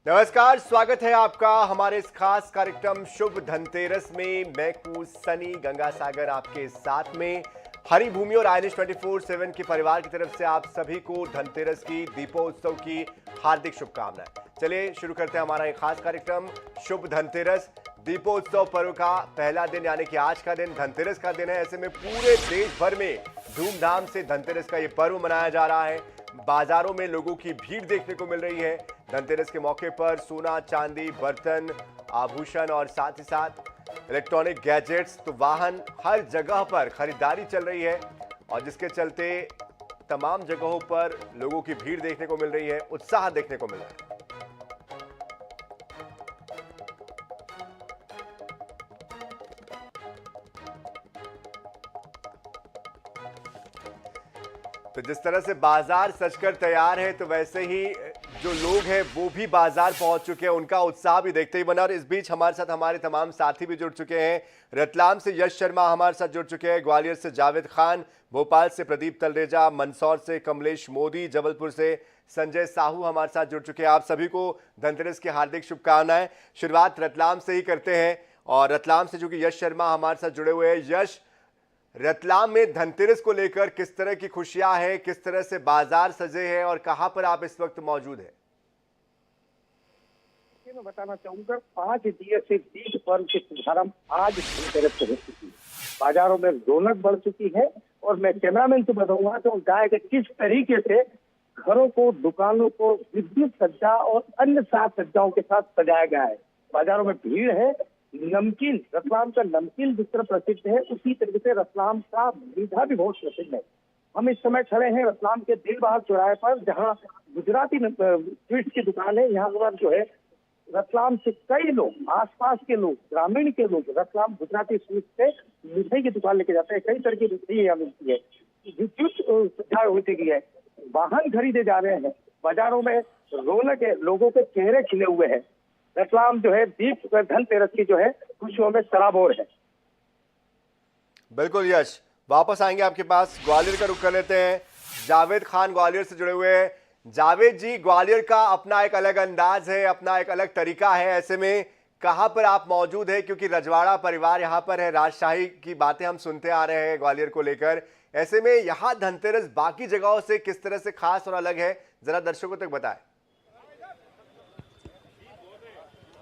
नमस्कार, स्वागत है आपका हमारे इस खास कार्यक्रम शुभ धनतेरस में। मैं हूं सनी गंगासागर आपके साथ में। हरी भूमि और आईएनएच 24/7 के परिवार की तरफ से आप सभी को धनतेरस की, दीपोत्सव की हार्दिक शुभकामनाएं। चलिए शुरू करते हैं हमारा एक खास कार्यक्रम शुभ धनतेरस। दीपोत्सव पर्व का पहला दिन यानी कि आज का दिन धनतेरस का दिन है। ऐसे में पूरे देश भर में धूमधाम से धनतेरस का ये पर्व मनाया जा रहा है। बाजारों में लोगों की भीड़ देखने को मिल रही है। धनतेरस के मौके पर सोना, चांदी, बर्तन, आभूषण और साथ ही साथ इलेक्ट्रॉनिक गैजेट्स, तो वाहन, हर जगह पर खरीदारी चल रही है और जिसके चलते तमाम जगहों पर लोगों की भीड़ देखने को मिल रही है, उत्साह देखने को मिल रहा है। तो जिस तरह से बाजार सजकर तैयार है, तो वैसे ही जो लोग हैं वो भी बाजार पहुंच चुके हैं। उनका उत्साह भी देखते ही बना। और इस बीच हमारे साथ हमारे तमाम साथी भी जुड़ चुके हैं। रतलाम से यश शर्मा हमारे साथ जुड़ चुके हैं, ग्वालियर से जावेद खान, भोपाल से प्रदीप तलरेजा, मंदसौर से कमलेश मोदी, जबलपुर से संजय साहू हमारे साथ जुड़ चुके हैं। आप सभी को धनतेरस की हार्दिक शुभकामनाएं। शुरुआत रतलाम से ही करते हैं और रतलाम से जो कि यश शर्मा हमारे साथ जुड़े हुए हैं। यश, रतलाम में धनतेरस को लेकर किस तरह की खुशियां हैं, किस तरह से बाजार सजे हैं और कहां पर आप इस वक्त मौजूद हैं? मैं बताना चाहूंगा 5 दिवसीय दीप पर्व के शुभारंभ आज धनतेरस से हो चुकी है। बाजारों में रौनक बढ़ चुकी है और मैं कैमरामैन से बताऊंगा तो गाय के किस तरीके से घरों को, दुकानों को विद्युत सज्जा और अन्य साज सज्जाओं के साथ सजाया गया है। बाजारों में भीड़ है। नमकीन, रतलाम का नमकीन जिस तरह प्रसिद्ध है, उसी तरीके से रतलाम का मीठा भी बहुत प्रसिद्ध है। हम इस समय खड़े हैं रतलाम के दिलबाग चौराहे पर, जहां गुजराती स्वीट्स की दुकान है। यहाँ पर जो है रतलाम से कई लोग, आसपास के लोग, ग्रामीण के लोग रतलाम गुजराती स्वीट से मिठाई की दुकान लेके जाते हैं। कई तरह की मिठाई यहाँ मिलती है। विद्युत सज्जा होती गई है, वाहन खरीदे जा रहे हैं, बाजारों में रौनक है, लोगों के चेहरे खिले हुए हैं। रतलाम जो है दीप धनतेरस की जो है खुशियों में सराबोर है। बिल्कुल यश, वापस आएंगे आपके पास। ग्वालियर का रुख कर लेते हैं। जावेद खान ग्वालियर से जुड़े हुए हैं। जावेद जी, ग्वालियर का अपना एक अलग अंदाज है, अपना एक अलग तरीका है। ऐसे में कहां पर आप मौजूद है? क्योंकि रजवाड़ा परिवार यहां पर है, राजशाही की बातें हम सुनते आ रहे हैं ग्वालियर को लेकर। ऐसे में यहां धनतेरस बाकी जगहों से किस तरह से खास और अलग है, जरा दर्शकों तक बताएं।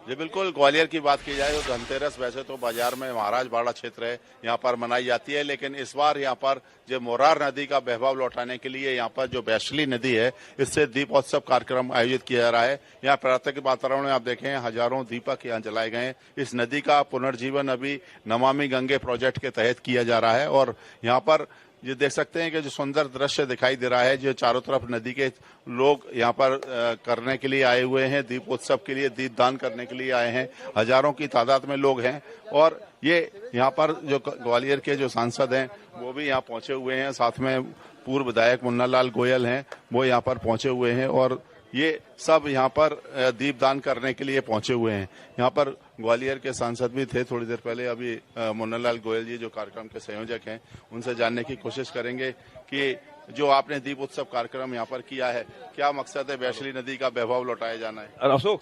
जी बिल्कुल, ग्वालियर की बात की जाए तो धनतेरस वैसे तो बाजार में महाराजवाड़ा क्षेत्र है, यहाँ पर मनाई जाती है। लेकिन इस बार यहाँ पर जो मोरार नदी का बहवाव लौटाने के लिए यहाँ पर जो वैशाली नदी है, इससे दीपोत्सव कार्यक्रम आयोजित किया जा रहा है। यहाँ प्रातः वातावरण में आप देखें हजारों दीपक यहाँ जलाए गए हैं। इस नदी का पुनर्जीवन अभी नमामि गंगे प्रोजेक्ट के तहत किया जा रहा है और यहाँ पर ये देख सकते हैं कि जो सुंदर दृश्य दिखाई दे रहा है, जो चारों तरफ नदी के लोग यहाँ पर करने के लिए आए हुए हैं, दीपोत्सव के लिए, दीपदान करने के लिए आए हैं। हजारों की तादाद में लोग हैं और ये यहाँ पर जो ग्वालियर के जो सांसद हैं वो भी यहाँ पहुंचे हुए हैं। साथ में पूर्व विधायक मुन्नालाल गोयल हैं, वो यहाँ पर पहुंचे हुए हैं और ये सब यहाँ पर दीपदान करने के लिए पहुंचे हुए हैं। यहाँ पर ग्वालियर के सांसद भी थे थोड़ी देर पहले। अभी मुन्नालाल गोयल जी जो कार्यक्रम के संयोजक हैं, उनसे जानने की कोशिश करेंगे कि जो आपने दीप उत्सव कार्यक्रम यहाँ पर किया है, क्या मकसद है? वैशाली नदी का वैभव लौटाया जाना है। अशोक,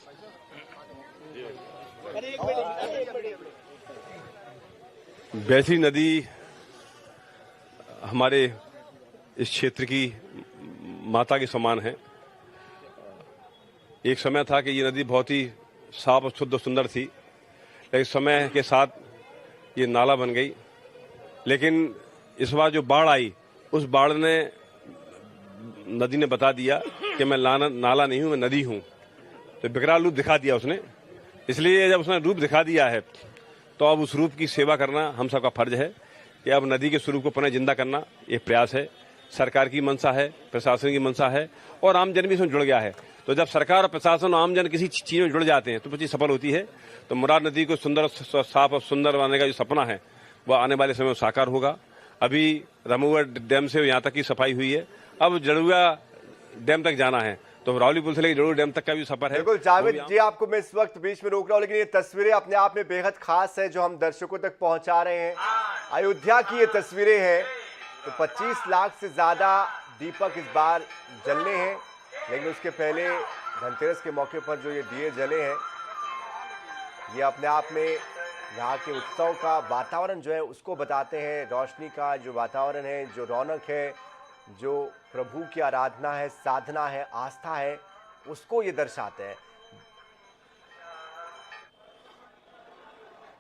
वैशाली नदी हमारे इस क्षेत्र की माता के समान है। एक समय था कि ये नदी बहुत ही साफ और शुद्ध और सुंदर थी, लेकिन समय के साथ ये नाला बन गई। लेकिन इस बार जो बाढ़ आई, उस बाढ़ ने नदी ने बता दिया कि मैं नाला नहीं हूं, मैं नदी हूं। तो विकराल रूप दिखा दिया उसने। इसलिए जब उसने रूप दिखा दिया है तो अब उस रूप की सेवा करना हम सबका फर्ज है कि अब नदी के स्वरूप को पुनः जिंदा करना ये प्रयास है। सरकार की मंशा है, प्रशासन की मंशा है और आमजन भी इसमें जुड़ गया है। तो जब सरकार और प्रशासन और आमजन किसी चीज में जुड़ जाते हैं तो वो चीज सफल होती है। तो मुरार नदी को सुंदर, साफ और सुंदर बनाने का जो सपना है वह आने वाले समय में साकार होगा। अभी रमुआ डैम से यहाँ तक की सफाई हुई है, अब जड़ुआ डैम तक जाना है, तो रावली पुल से लेकर जड़ुआ डैम तक का भी सफर है। बिल्कुल जावेद जी, आपको मैं इस वक्त बीच में रोक रहा हूँ, लेकिन ये तस्वीरें अपने आप में बेहद खास है जो हम दर्शकों तक पहुंचा रहे हैं। अयोध्या की ये तस्वीरें हैं। तो 25 लाख से ज्यादा दीपक इस बार जलने हैं, लेकिन उसके पहले धनतेरस के मौके पर जो ये दिए जले हैं, ये अपने आप में यहाँ के उत्सव का वातावरण जो है उसको बताते हैं। रोशनी का जो वातावरण है, जो रौनक है, जो प्रभु की आराधना है, साधना है, आस्था है, उसको ये दर्शाते हैं।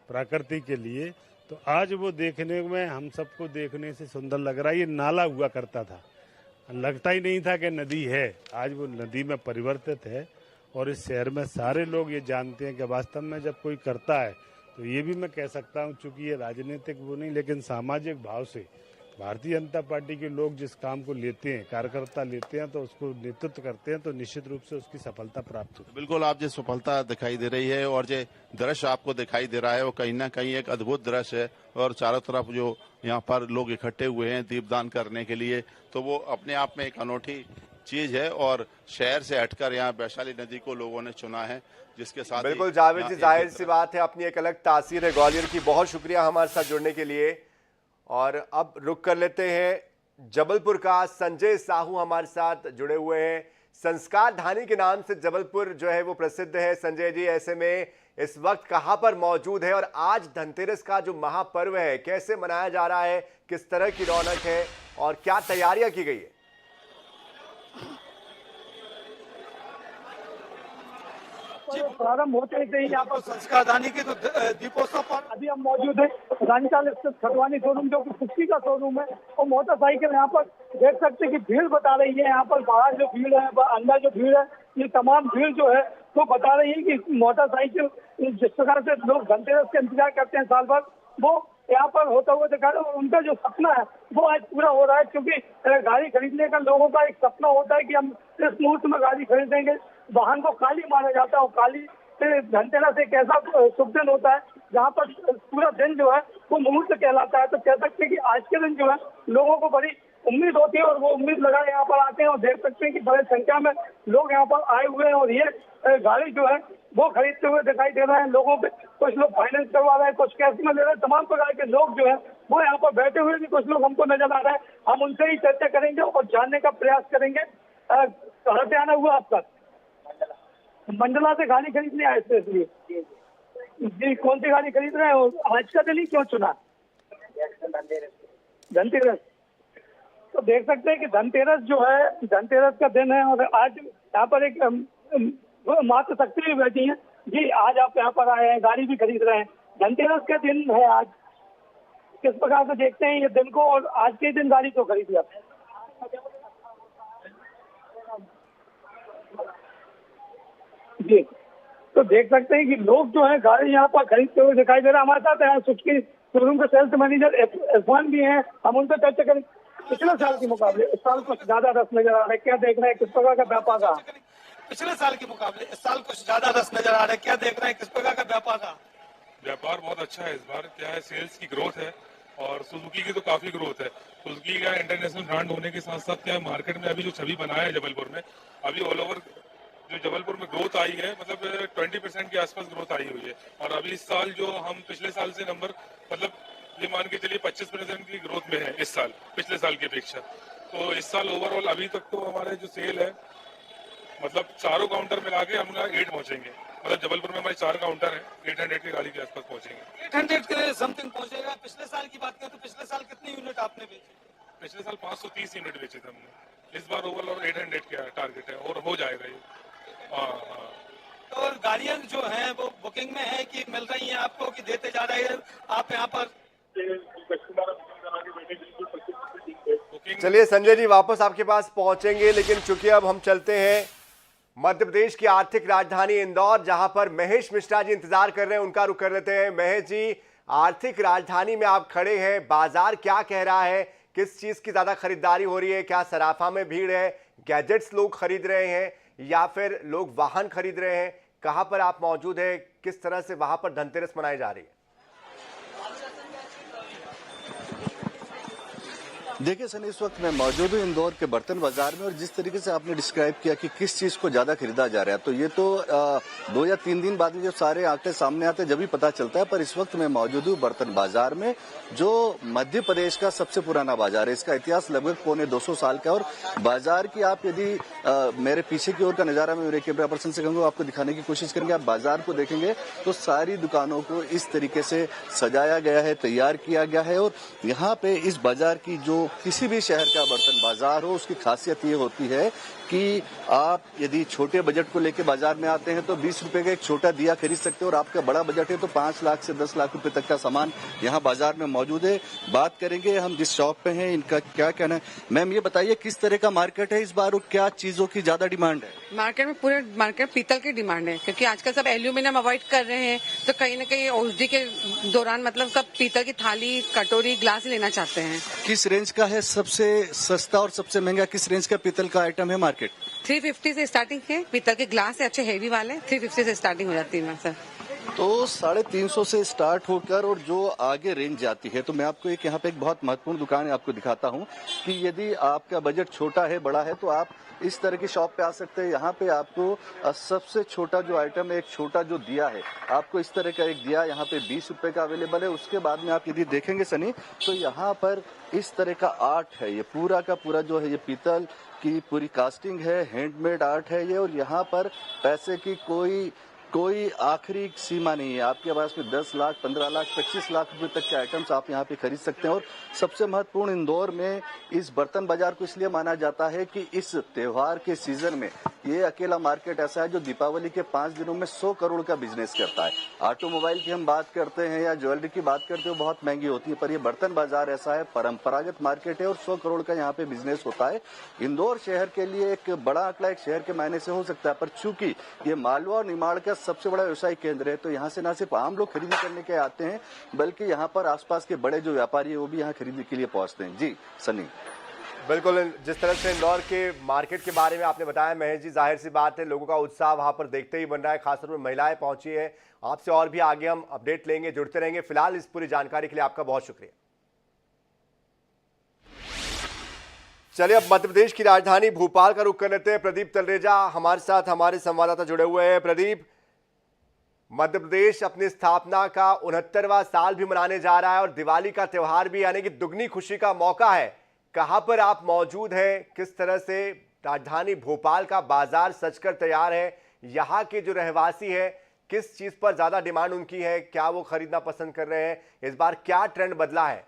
प्रकृति के लिए तो आज वो देखने में हम सबको देखने से सुंदर लग रहा है। ये नाला हुआ करता था, लगता ही नहीं था कि नदी है। आज वो नदी में परिवर्तित है और इस शहर में सारे लोग ये जानते हैं कि वास्तव में जब कोई करता है तो ये भी मैं कह सकता हूँ, चूंकि ये राजनीतिक वो नहीं लेकिन सामाजिक भाव से भारतीय जनता पार्टी के लोग जिस काम को लेते हैं, कार्यकर्ता लेते हैं तो उसको नेतृत्व करते हैं तो निश्चित रूप से उसकी सफलता प्राप्त होती है। बिल्कुल, आप जो सफलता दिखाई दे रही है और जो दृश्य आपको दिखाई दे रहा है वो कहीं ना कहीं एक अद्भुत दृश्य है। और चारों तरफ जो यहाँ पर लोग इकट्ठे हुए हैं दीपदान करने के लिए, तो वो अपने आप में एक अनोखी चीज है। और शहर से हटकर यहाँ वैशाली नदी को लोगों ने चुना है, जिसके साथ बिल्कुल जावेद जी, जाहिर सी बात है अपनी एक अलग तासीर है ग्वालियर की। बहुत शुक्रिया हमारे साथ जुड़ने के लिए। और अब रुक कर लेते हैं जबलपुर का। संजय साहू हमारे साथ जुड़े हुए हैं। संस्कार धानी के नाम से जबलपुर जो है वो प्रसिद्ध है। संजय जी, ऐसे में इस वक्त कहां पर मौजूद है और आज धनतेरस का जो महापर्व है कैसे मनाया जा रहा है, किस तरह की रौनक है और क्या तैयारियां की गई है? प्रारंभ होते ही यहाँ पर संस्कार दानी के दीपोत्सव पर अभी हम मौजूद है। रानीताल स्थित खटवानी शोरूम जो कि कुश्ती का शोरूम है, और मोटरसाइकिल यहाँ पर देख सकते हैं कि भीड़ बता रही है। यहाँ पर बाहर जो भीड़ है, अंदर जो भीड़ है, ये तमाम भीड़ जो है वो बता रही है कि मोटरसाइकिल जिस प्रकार से लोग धनतेरस का इंतजार करते हैं साल भर, वो यहाँ पर होता हुआ दिखा रहे हैं। और उनका जो सपना है वो आज पूरा हो रहा है, क्योंकि गाड़ी खरीदने का लोगों का एक सपना होता है कि हम इस मुहूर्त में गाड़ी खरीदेंगे। वाहन को काली माना जाता है और काली से धनतेरस एक ऐसा शुभ दिन होता है जहाँ पर पूरा दिन जो है वो मुहूर्त कहलाता है। तो कह सकते हैं कि आज के दिन जो है लोगों को बड़ी उम्मीद होती है और वो उम्मीद लगाए यहाँ पर आते हैं। और देख सकते हैं कि बड़ी संख्या में लोग यहाँ पर आए हुए हैं और ये गाड़ी जो है वो खरीदते हुए दिखाई दे रहे हैं लोगों पे। कुछ लोग फाइनेंस करवा रहे हैं, कुछ कैश में ले रहे हैं। तमाम प्रकार के लोग जो है वो यहाँ पर बैठे हुए भी कुछ लोग हमको नजर आ रहे हैं। हम उनसे ही चर्चा करेंगे और जानने का प्रयास करेंगे। कहाँ से आना हुआ आपका? मंडला से गाड़ी खरीदने आए थे, इसलिए जी कौन सी गाड़ी खरीद रहे हो? आज का दिन ही क्यों चुना? धनतेरस। तो देख सकते हैं कि धनतेरस जो है, धनतेरस का दिन है और आज यहाँ पर एक मातृ शक्ति भी बैठी है जी। आज आप यहाँ पर आए हैं, गाड़ी भी खरीद रहे हैं। धनतेरस का दिन है आज, किस प्रकार से देखते हैं ये दिन को और आज के दिन गाड़ी क्यों खरीदी आप? जी, तो देख सकते हैं कि लोग जो है गाड़ी यहाँ पर खरीदते हुए दिखाई दे रहा है। हमारे साथ यहाँ सुजुकी शोरूम के सेल्स मैनेजर इरफान भी हैं, हम उनसे चर्चा करें। पिछले साल के मुकाबले इस साल कुछ ज्यादा रस नजर आ रहा है, क्या देख रहे हैं, किस प्रकार का व्यापार रहा? पिछले साल के मुकाबले इस साल कुछ ज्यादा रस नजर आ रहा है, क्या देख रहे हैं, किस प्रकार का व्यापार रहा? व्यापार बहुत अच्छा है इस बार। क्या है, सेल्स की ग्रोथ है और सुजुकी की तो काफी ग्रोथ है। सुजुकी का इंटरनेशनल ब्रांड होने के साथ साथ क्या है, मार्केट में अभी जो छवि बनाया है जबलपुर में, अभी ऑल ओवर जो जबलपुर में ग्रोथ आई है, मतलब 20% के आसपास ग्रोथ आई हुई है। और अभी इस साल जो हम पिछले साल से नंबर, मतलब ये मान के चलिए 25% की ग्रोथ में है इस साल पिछले साल की अपेक्षा। तो इस साल ओवरऑल अभी तक तो हमारे जो सेल है, मतलब चारों काउंटर मिला के हम 8 पहुंचेंगे। मतलब जबलपुर में हमारे 4 काउंटर है, 800 की गाड़ी के आसपास पहुंचेंगे। 800 के समथिंग पहुंचेगा। पिछले साल की बात करें तो पिछले साल कितनी यूनिट आपने बेची? पिछले साल 530 यूनिट बेचे थे हमने। इस बार ओवरऑल 800 का टारगेट है और हो जाएगा ये। हाँ। तो गाड़ियां जो हैं वो बुकिंग में है कि मिल रही हैं आपको कि देते जा रहे हैं आप यहाँ पर? चलिए संजय जी, वापस आपके पास पहुंचेंगे, लेकिन चूंकि अब हम चलते हैं मध्य प्रदेश की आर्थिक राजधानी इंदौर, जहां पर महेश मिश्रा जी इंतजार कर रहे हैं, उनका रुख कर लेते हैं। महेश जी, आर्थिक राजधानी में आप खड़े हैं, बाजार क्या कह रहा है, किस चीज की ज्यादा खरीदारी हो रही है? क्या सराफा में भीड़ है, गैजेट्स लोग खरीद रहे हैं या फिर लोग वाहन खरीद रहे हैं? कहां पर आप मौजूद है, किस तरह से वहां पर धनतेरस मनाई जा रही है? देखिए सनी, इस वक्त मैं मौजूद हूँ इंदौर के बर्तन बाजार में, और जिस तरीके से आपने डिस्क्राइब किया कि किस चीज को ज्यादा खरीदा जा रहा है, तो ये तो 2 या 3 दिन बाद में जब सारे आंकड़े सामने आते हैं जब भी पता चलता है। पर इस वक्त मैं मौजूद हूँ बर्तन बाजार में, जो मध्य प्रदेश का सबसे पुराना बाजार है। इसका इतिहास लगभग 250 साल का है, और बाजार की आप यदि मेरे पीछे की ओर का नजारा मैं मेरे कैमरा पर्सन से कहूंगा आपको दिखाने की कोशिश करेंगे, आप बाजार को देखेंगे तो सारी दुकानों को इस तरीके से सजाया गया है, तैयार किया गया है। और यहाँ पे इस बाजार की जो किसी भी शहर का बर्तन बाजार हो, उसकी खासियत ये होती है कि आप यदि छोटे बजट को लेकर बाजार में आते हैं तो 20 रुपए का एक छोटा दिया खरीद सकते हो, और आपका बड़ा बजट है तो 5 लाख से 10 लाख रुपए तक का सामान यहाँ बाजार में मौजूद है। बात करेंगे हम जिस शॉप पे हैं, इनका क्या कहना है। मैम ये बताइए किस तरह का मार्केट है इस बार, और क्या चीजों की ज्यादा डिमांड है? मार्केट में पूरे मार्केट पीतल की डिमांड है, क्योंकि आजकल सब एल्यूमिनियम अवॉइड कर रहे हैं, तो कहीं न कहीं औषधि के दौरान मतलब सब पीतल की थाली, कटोरी, ग्लास लेना चाहते हैं। किस रेंज का है सबसे सस्ता और सबसे महंगा, किस रेंज का पीतल का आइटम है मार्केट? 350 से स्टार्टिंग है, पीतल के ग्लास है अच्छे हेवी वाले, 350 से स्टार्टिंग हो जाती है सर। तो 350 से स्टार्ट होकर और जो आगे रेंज जाती है, तो मैं आपको एक यहाँ पे एक बहुत महत्वपूर्ण दुकान आपको दिखाता हूँ कि यदि आपका बजट छोटा है, बड़ा है, तो आप इस तरह की शॉप पे आ सकते हैं। यहाँ पे आपको सबसे छोटा जो आइटम है, एक छोटा जो दिया है, आपको इस तरह का एक दिया यहाँ पे 20 रुपए का अवेलेबल है। उसके बाद में आप यदि देखेंगे सनी, तो यहाँ पर इस तरह का आर्ट है, ये पूरा का पूरा जो है ये पीतल की पूरी कास्टिंग है, हैंडमेड आर्ट है ये। और यहाँ पर पैसे की कोई आखिरी सीमा नहीं है। आपके पास में 10 लाख, 15 लाख, 25 लाख रुपए तक के आइटम्स आप यहाँ पे खरीद सकते हैं। और सबसे महत्वपूर्ण, इंदौर में इस बर्तन बाजार को इसलिए माना जाता है कि इस त्योहार के सीजन में ये अकेला मार्केट ऐसा है जो दीपावली के 5 दिनों में 100 करोड़ का बिजनेस करता है। ऑटोमोबाइल की हम बात करते हैं या ज्वेलरी की बात करते हैं, बहुत महंगी होती है, पर ये बर्तन बाजार ऐसा है, परंपरागत मार्केट है और 100 करोड़ का यहाँ पे बिजनेस होता है। इंदौर शहर के लिए एक बड़ा आंकड़ा एक शहर के मायने से हो सकता है, पर चूंकि ये मालवा और निमाड़ का सबसे बड़ा व्यवसायिक केंद्र है, तो यहाँ से न सिर्फ आम लोग खरीदी करने के आते हैं, बल्कि यहाँ पर आसपास के बड़े जो व्यापारी है वो भी यहाँ खरीदी के लिए पहुंचते हैं। जी सनी। बिल्कुल, जिस तरह से इंदौर के मार्केट के बारे में आपने बताया महेश जी, जाहिर सी बात है लोगों का उत्साह वहां पर देखते ही बन रहा है, खासतौर पर महिलाएं पहुंची है। आपसे और भी आगे हम अपडेट लेंगे, जुड़ते रहेंगे। फिलहाल इस पूरी जानकारी के लिए आपका बहुत शुक्रिया। चलिए अब मध्य प्रदेश की राजधानी भोपाल का रुख कर लेते हैं। प्रदीप तलरेजा हमारे साथ, हमारे संवाददाता जुड़े हुए हैं। प्रदीप, मध्य प्रदेश अपनी स्थापना का 69वां साल भी मनाने जा रहा है और दिवाली का त्यौहार भी, यानी कि दुगनी खुशी का मौका है। कहां पर आप मौजूद हैं, किस तरह से राजधानी भोपाल का बाजार सजकर तैयार है, यहाँ के जो रहवासी है किस चीज पर ज्यादा डिमांड उनकी है, क्या वो खरीदना पसंद कर रहे हैं, इस बार क्या ट्रेंड बदला है?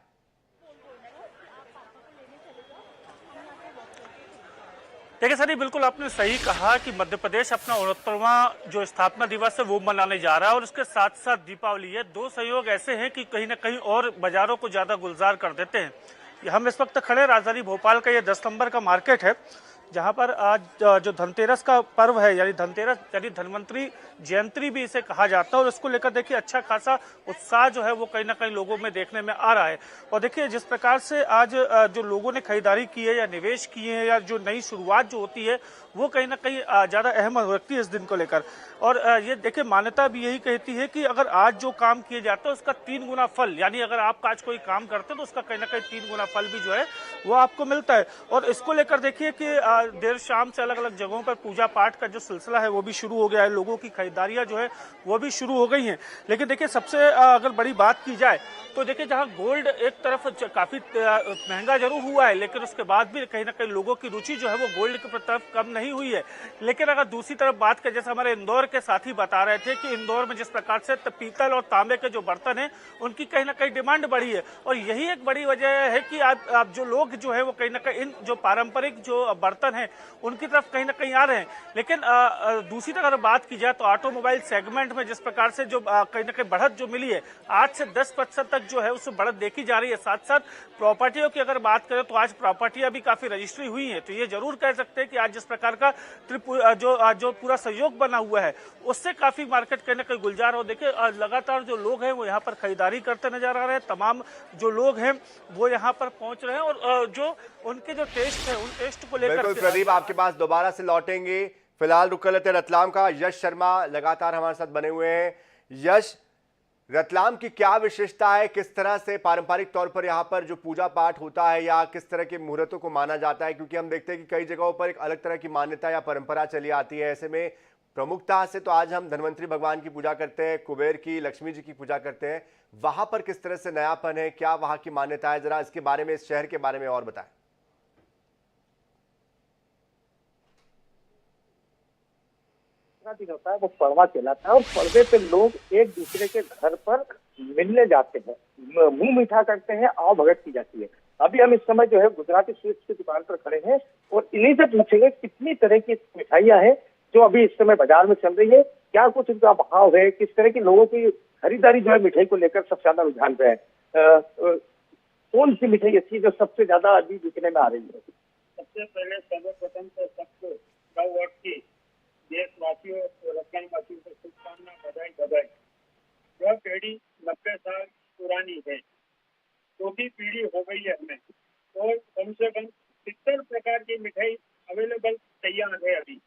देखिए सर, बिल्कुल आपने सही कहा कि मध्य प्रदेश अपना 69वां जो स्थापना दिवस है वो मनाने जा रहा है और उसके साथ साथ दीपावली है। दो संयोग ऐसे हैं कि कहीं ना कहीं और बाजारों को ज्यादा गुलजार कर देते हैं। हम इस वक्त खड़े राजधानी भोपाल का ये 10 नंबर का मार्केट है, जहां पर आज जो धनतेरस का पर्व है, यानी धनतेरस यानी धनवंतरी जयंती भी इसे कहा जाता है, और इसको लेकर देखिए अच्छा खासा उत्साह जो है वो कहीं ना कहीं लोगों में देखने में आ रहा है। और देखिए जिस प्रकार से आज जो लोगों ने खरीदारी की है या निवेश किए हैं या जो नई शुरुआत जो होती है वो कहीं ना कहीं ज्यादा अहम होती है इस दिन को लेकर। और ये देखिए मान्यता भी यही कहती है कि अगर आज जो काम किए जाते हैं उसका 3 गुना फल, यानी अगर आप आज कोई काम करते हैं तो उसका कहीं ना कहीं 3 गुना फल भी जो है वो आपको मिलता है। और इसको लेकर देखिए कि देर शाम से अलग अलग जगहों पर पूजा पाठ का जो सिलसिला है वो भी शुरू हो गया है, लोगों की खरीदारियां जो है वो भी शुरू हो गई हैं। लेकिन देखिए सबसे अगर बड़ी बात की जाए तो देखिए जहां गोल्ड एक तरफ काफी महंगा जरूर हुआ है, लेकिन उसके बाद भी कहीं ना कहीं लोगों की रुचि जो है वो गोल्ड की तरफ कम नहीं हुई है। लेकिन अगर दूसरी तरफ बात करें, जैसे हमारे इंदौर के साथी बता रहे थे कि इंदौर में जिस प्रकार से पीतल और तांबे के जो बर्तन हैं उनकी कहीं ना कहीं डिमांड बढ़ी है, और यही एक बड़ी वजह है कि आप जो लोग जो है वो कहीं ना कहीं इन जो पारंपरिक जो बर्तन हैं उनकी तरफ कहीं ना कहीं आ रहे हैं। लेकिन दूसरी तरफ अगर बात की जाए तो ऑटोमोबाइल सेगमेंट में जिस प्रकार से जो कहीं ना कहीं बढ़त जो मिली है, 8 से 10% तक जो है उसमें बढ़त देखी जा रही है। साथ साथ प्रॉपर्टियों की अगर बात करें तो आज प्रॉपर्टियां भी काफी रजिस्ट्री हुई हैं, तो ये जरूर कह सकते हैं कि आज जिस प्रकार का जो पूरा सहयोग बना हुआ है उससे काफी मार्केट कहीं ना कहीं गुलजार हो। देखिए लगातार जो लोग हैं वो यहाँ पर खरीदारी करते नजर आ रहे हैं, तमाम जो लोग हैं वो यहाँ पर पहुंच रहे हैं, और जो उनके जो टेस्ट है उन टेस्ट को लेकर। बिल्कुल प्रदीप, आपके पास दोबारा से लौटेंगे। फिलहाल रुक कर लेते हैं रतलाम का। यश शर्मा लगातार हमारे साथ बने हुए हैं। यश, रतलाम की क्या विशेषता है, किस तरह से पारंपरिक तौर पर यहाँ पर जो पूजा पाठ होता है या किस तरह के मुहूर्तों को माना जाता है, क्योंकि हम देखते हैं कि कई जगहों पर एक अलग तरह की मान्यता या परंपरा चली आती है। ऐसे में प्रमुखता से तो आज हम धन्वंतरी भगवान की पूजा करते हैं, कुबेर की, लक्ष्मी जी की पूजा करते हैं। वहां पर किस तरह से नयापन है, क्या वहां की मान्यता है, जरा इसके बारे में, इस शहर के बारे में और बताएं। दिन होता है वो पड़वा कहलाता है और पड़वे पे लोग एक दूसरे के घर पर मिलने जाते हैं, मुंह मीठा करते हैं, आओ भगत की जाती है। अभी हम इस समय जो है गुजराती स्वीट्स की दुकान पर खड़े हैं और इन्हीं से पूछेंगे कितनी तरह की मिठाइयां हैं जो अभी इस समय बाजार में चल रही है, क्या कुछ उनका भाव है, किस तरह की लोगों की खरीदारी जो है मिठाई को लेकर सबसे ज्यादा रुझान पे है। कौन सी मिठाई अच्छी जो सबसे ज्यादा अभी बिकने में आ रही है? सबसे पहले सर्वप्रथम तो सबको नव वर्ष की देशवासियों और रतलामवासियों को शुभकामना, बधाई बधाई। यह पीढ़ी 90 साल पुरानी है, चौथी पीढ़ी हो गई है हमें, और कम से कम 70 प्रकार की मिठाई अवेलेबल तैयार है अभी।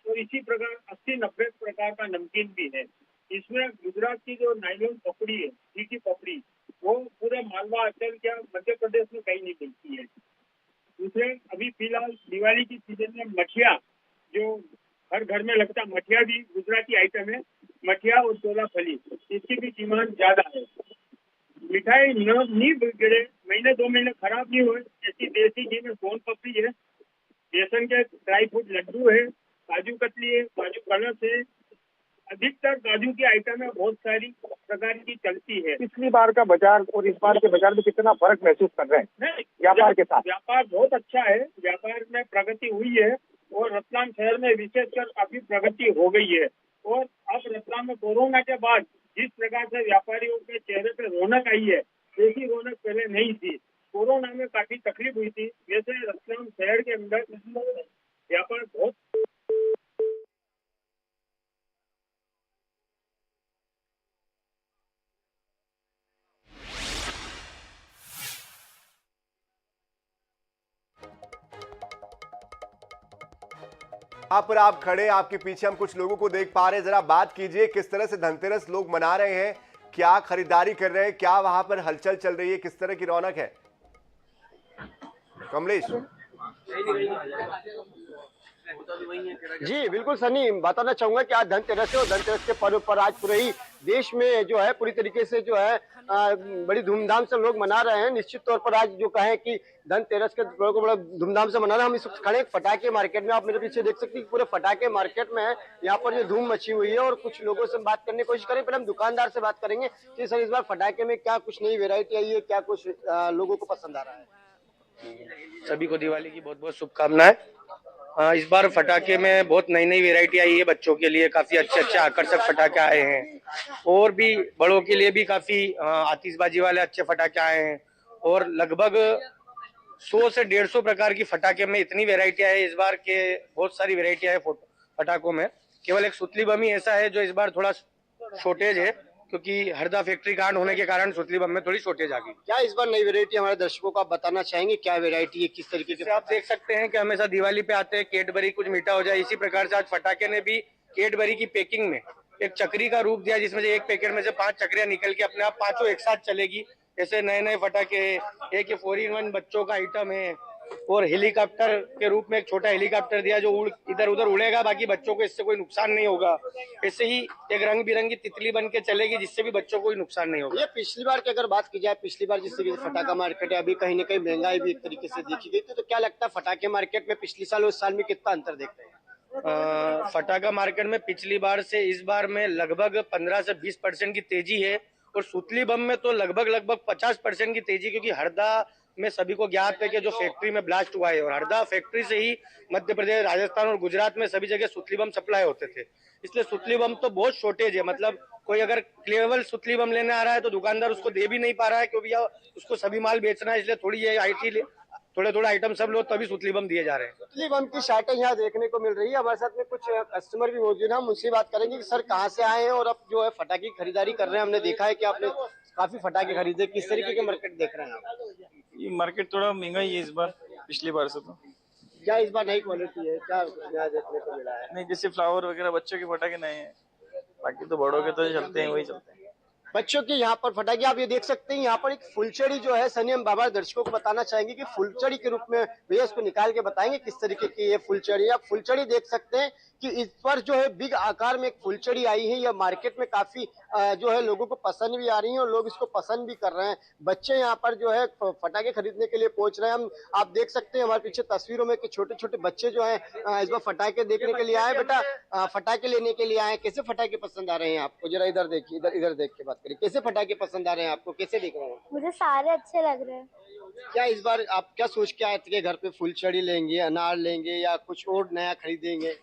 तो इसी प्रकार 80-90 प्रकार का नमकीन भी है। इसमें गुजरात की जो नायलॉन पपड़ी है, घी की पपड़ी, वो पूरे मालवा अंचल क्या मध्य प्रदेश में कहीं नहीं मिलती है। दूसरे अभी फिलहाल दिवाली की सीजन में मठिया, जो हर घर में लगता, मठिया भी गुजराती आइटम है। मठिया और चोला फली, इसकी भी डिमांड ज्यादा है। मिठाई नहीं बिगड़े, महीने 2 महीने खराब नहीं हुए, ऐसी देसी घी में सोन पपड़ी है, बेसन के ड्राई फ्रूट लड्डू है, काजू कतली है, काजू कलश है। अधिकतर काजू की आइटम है, बहुत सारी प्रकार की चलती है। पिछली बार का बाजार और इस बार के बाजार में कितना फर्क महसूस कर रहे हैं व्यापार के साथ? व्यापार बहुत अच्छा है, व्यापार में प्रगति हुई है और रतलाम शहर में विशेषकर काफी प्रगति हो गई है। और अब रतलाम में कोरोना के बाद जिस प्रकार से व्यापारियों के चेहरे पे रौनक आई है, ऐसी रौनक पहले नहीं थी। कोरोना में काफी तकलीफ हुई थी, वैसे रतलाम शहर के अंदर व्यापार बहुत। यहाँ पर आप खड़े, आपके पीछे हम कुछ लोगों को देख पा रहे हैं। जरा बात कीजिए, किस तरह से धनतेरस लोग मना रहे हैं, क्या खरीदारी कर रहे हैं, क्या वहां पर हलचल चल रही है, किस तरह की रौनक है? कमलेश जी बिल्कुल सनी, बताना चाहूंगा कि आज धनतेरस है और धनतेरस के पर्व पर आज पूरे ही देश में जो है पूरी तरीके से जो है बड़ी धूमधाम से लोग मना रहे हैं। निश्चित तौर पर आज जो कहें कि धनतेरस के पर्व को बड़ा धूमधाम से मना रहे हैं। हम इस वक्त खड़े फटाके मार्केट में, आप मेरे पीछे देख सकते हैं पूरे फटाके मार्केट में है, यहाँ पर जो धूम मची हुई है। और कुछ लोगों से बात करने की कोशिश करें, पहले हम दुकानदार से बात करेंगे कि सर इस बार फटाके में क्या कुछ नई वेरायटी आई है, क्या कुछ लोगों को पसंद आ रहा है? सभी को दिवाली की बहुत बहुत शुभकामनाएं। इस बार फटाके में बहुत नई नई वेरायटी आई है, बच्चों के लिए काफी अच्छे अच्छे आकर्षक फटाके आए हैं, और भी बड़ों के लिए भी काफी आतिशबाजी वाले अच्छे फटाके आए हैं। और लगभग 100 से 150 प्रकार की फटाके में इतनी वेरायटी है इस बार के, बहुत सारी वेरायटी है फटाकों में। केवल एक सुतली बम ही ऐसा है जो इस बार थोड़ा शॉर्टेज है, क्योंकि हरदा फैक्ट्री कांड होने के कारण सुतली बम में थोड़ी शॉर्टेज आ गई। क्या इस बार नई वेरायटी हमारे दर्शकों को आप बताना चाहेंगे, क्या वेरायटी है, किस तरीके के? आप देख सकते हैं कि हमेशा दिवाली पे आते हैं कैडबरी कुछ मीठा हो जाए, इसी प्रकार से आज फटाके ने भी कैडबरी की पैकिंग में एक चक्री का रूप दिया, जिसमें से एक पैकेट में से 5 चक्रियां निकल के अपने आप 5 एक साथ चलेगी। ऐसे नए नए फटाके हैं। एक 4-in-1 बच्चों का आइटम है, और हेलीकॉप्टर के रूप में एक छोटा हेलीकॉप्टर दिया जो इधर उधर उड़ेगा, बाकी बच्चों को इससे कोई नुकसान नहीं होगा। ऐसे ही एक रंग बिरंगी तितली बन के चलेगी, जिससे भी बच्चों को कोई नुकसान नहीं होगा। ये पिछली बार की अगर बात की जाए, पिछली बार जिस तरीके से फटाका मार्केट है, अभी कहीं न कहीं महंगाई भी एक तरीके से देखी गई थी, तो क्या लगता है फटाके मार्केट में पिछले साल और इस साल में कितना अंतर देखते हैं? फटाका मार्केट में पिछली बार से इस बार में लगभग 15 से 20% की तेजी है, और सुतली बम में तो लगभग 50% की तेजी, क्योंकि हरदा में सभी को ज्ञात है कि जो फैक्ट्री में ब्लास्ट हुआ है, और हरदा फैक्ट्री से ही मध्य प्रदेश, राजस्थान और गुजरात में सभी जगह सुतली बम सप्लाई होते थे। इसलिए सुतली बम तो बहुत शॉर्टेज है। मतलब कोई अगर केवल सुतली बम लेने आ रहा है तो दुकानदार उसको दे भी नहीं पा रहा है, क्योंकि भैया उसको सभी माल बेचना है। इसलिए थोड़ी ये थोड़े आइटम सब लोग तभी सुतली बम दिए जा रहे हैं। सुतली बम की शार्टेज यहाँ देखने को मिल रही है। हमारे साथ में कुछ कस्टमर भी मौजूद है, हम उनसे बात करेंगे कि सर कहाँ से आए हैं और अब जो है फटाके की खरीदारी कर रहे हैं। हमने देखा है कि आपने काफी फटाके खरीदे, किस तरीके के मार्केट देख रहे हैं आप? ये मार्केट थोड़ा महंगा ही है इस बार, पिछली बार से। तो क्या इस बार नई क्वालिटी है, क्या यहाँ देखने को मिला है? नहीं, जैसे फ्लावर वगैरह बच्चों के फटाके नए हैं, बाकी तो बड़ों के तो चलते हैं वही चलते हैं। बच्चों की यहाँ पर फटाके आप ये देख सकते हैं। यहाँ पर एक फुलचड़ी जो है, सनी हम बाबा दर्शकों को बताना चाहेंगे कि फुलचड़ी के रूप में भैया इसको निकाल के बताएंगे किस तरीके की ये फुलचड़ी है। आप फुलचड़ी देख सकते हैं कि इस पर जो है बिग आकार में एक फुलचड़ी आई है। यह मार्केट में काफी जो है लोगों को पसंद भी आ रही है और लोग इसको पसंद भी कर रहे हैं। बच्चे यहाँ पर जो है फटाके खरीदने के लिए पहुंच रहे हैं। हम आप देख सकते हैं हमारे पीछे तस्वीरों में कि छोटे छोटे बच्चे जो है इस बार फटाके देखने के लिए आए। बेटा फटाके लेने के लिए आए, कैसे फटाके पसंद आ रहे हैं आपको? जरा इधर देखिए, इधर देख के बात करिए। कैसे फटाके पसंद आ रहे हैं आपको, कैसे देख रहे हैं? मुझे सारे अच्छे लग रहे हैं। क्या इस बार आप क्या सोच के आए थे? घर पे फुलचड़ी लेंगे, अनार लेंगे या कुछ और नया खरीदेंगे?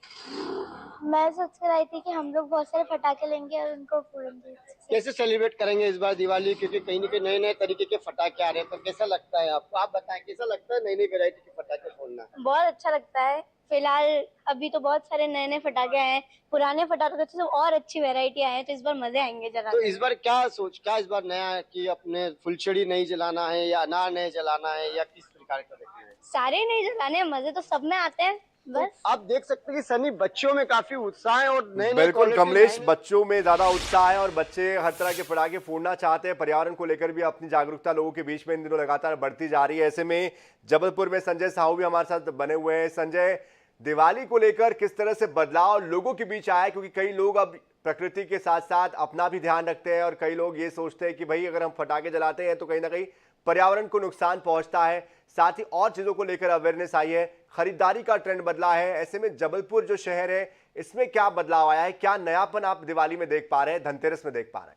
मैं सोच कर आई थी कि हम लोग बहुत सारे फटाके लेंगे और उनको फोड़ेंगे। कैसे सेलिब्रेट करेंगे इस बार दिवाली, क्योंकि कहीं न कहीं नए नए तरीके के फटाके आ रहे हैं, तो कैसा लगता है आपको? आप बताएं कैसा लगता है नई नई वेरायटी के फटाके फोड़ना? बहुत अच्छा लगता है। फिलहाल अभी तो बहुत सारे नए नए फटाके आए हैं, पुराने फटाके से और अच्छी वैरायटी आए हैं, तो इस बार मजे आएंगे जरा। तो इस बार क्या इस बार नया है कि अपने फुलचड़ी नहीं जलाना है या अनार नहीं जलाना है या किस प्रकार का देखना है? सारे नहीं जलाने हैं, मजे तो सब में आते हैं। बस तो आप देख सकते हैं कि सनी बच्चों में काफी उत्साह है और नए बिल्कुल कमलेश, बच्चों में ज्यादा उत्साह है और बच्चे हर तरह के पटाखे फोड़ना चाहते हैं। पर्यावरण को लेकर भी अपनी जागरूकता लोगों के बीच में इन दिनों लगातार बढ़ती जा रही है। ऐसे में जबलपुर में संजय साहू भी हमारे साथ बने हुए हैं। संजय, दिवाली को लेकर किस तरह से बदलाव लोगों के बीच आया, क्योंकि कई लोग अब प्रकृति के साथ साथ अपना भी ध्यान रखते हैं और कई लोग ये सोचते हैं कि भाई अगर हम फटाखे जलाते हैं तो कहीं ना कहीं पर्यावरण को नुकसान पहुंचता है। साथ ही और चीजों को लेकर अवेयरनेस आई है, खरीदारी का ट्रेंड बदला है। ऐसे में जबलपुर जो शहर है इसमें क्या बदलाव आया है, क्या नयापन आप दिवाली में देख पा रहे हैं, धनतेरस में देख पा रहे हैं?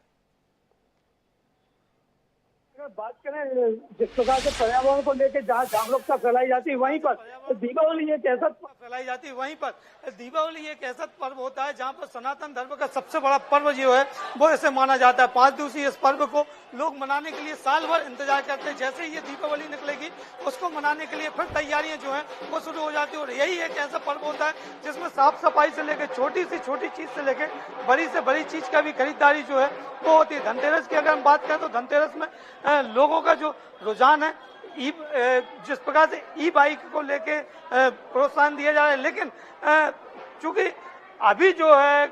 बात करें जिस प्रकार से पर्यावरण को लेकर जहाँ जागरूकता फैलाई जाती है, वहीं पर दीपावली एक ऐसा फैलाई जाती है, वहीं पर दीपावली एक ऐसा पर्व होता है जहाँ पर सनातन धर्म का सबसे बड़ा पर्व जो है वो ऐसे माना जाता है। 5 दिवसीय इस पर्व को लोग मनाने के लिए साल भर इंतजार करते हैं। जैसे ही ये दीपावली निकलेगी उसको मनाने के लिए फिर तैयारियां जो है वो शुरू हो जाती है। और यही एक ऐसा पर्व होता है जिसमें साफ सफाई से लेकर छोटी से छोटी चीज से लेकर बड़ी से बड़ी चीज का भी खरीदारी जो है वो होती है। धनतेरस की अगर हम बात करें तो धनतेरस में लोगों का जो रुझान है जिस प्रकार से ई बाइक को लेके प्रोत्साहन दिया जा रहा है, लेकिन चूंकि अभी जो है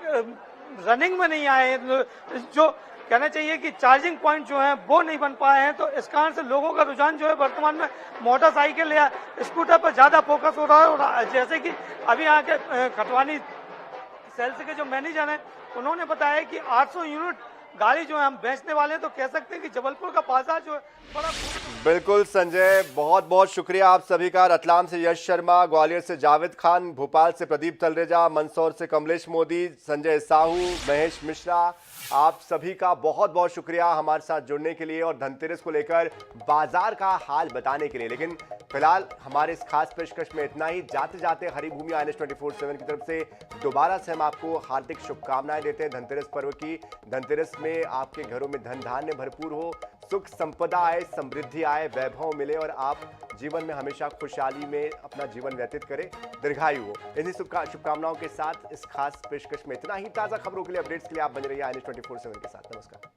रनिंग में नहीं आए, जो कहना चाहिए कि चार्जिंग पॉइंट जो है वो नहीं बन पाए हैं, तो इस कारण से लोगों का रुझान जो है वर्तमान में मोटरसाइकिल या स्कूटर पर ज्यादा फोकस हो रहा है। और जैसे कि अभी यहाँ के खटवानी सेल्स के जो मैनेजर हैं उन्होंने बताया कि 800 यूनिट गाड़ी जो है हम बेचने वाले हैं, तो कह सकते हैं कि जबलपुर का बाजार जो है बड़ा। बिल्कुल संजय, बहुत बहुत शुक्रिया आप सभी का। रतलाम से यश शर्मा, ग्वालियर से जावेद खान, भोपाल से प्रदीप तलरेजा, मंदसौर से कमलेश मोदी, संजय साहू, महेश मिश्रा, आप सभी का बहुत बहुत शुक्रिया हमारे साथ जुड़ने के लिए और धनतेरस को लेकर बाजार का हाल बताने के लिए। लेकिन फिलहाल हमारे इस खास पेशकश में इतना ही। जाते जाते हरिभूमि INS 24/7 की तरफ से दोबारा से हम आपको हार्दिक शुभकामनाएं देते हैं धनतेरस पर्व की। धनतेरस में आपके घरों में धन धान्य भरपूर हो, सुख संपदा आए, समृद्धि आए, वैभव मिले और आप जीवन में हमेशा खुशहाली में अपना जीवन व्यतीत करें, दीर्घायु हो। इन्हीं शुभकामनाओं के साथ इस खास पेशकश में इतना ही। ताजा खबरों के लिए, अपडेट्स के लिए आप बने रहिए INS 24/7 के साथ। नमस्कार।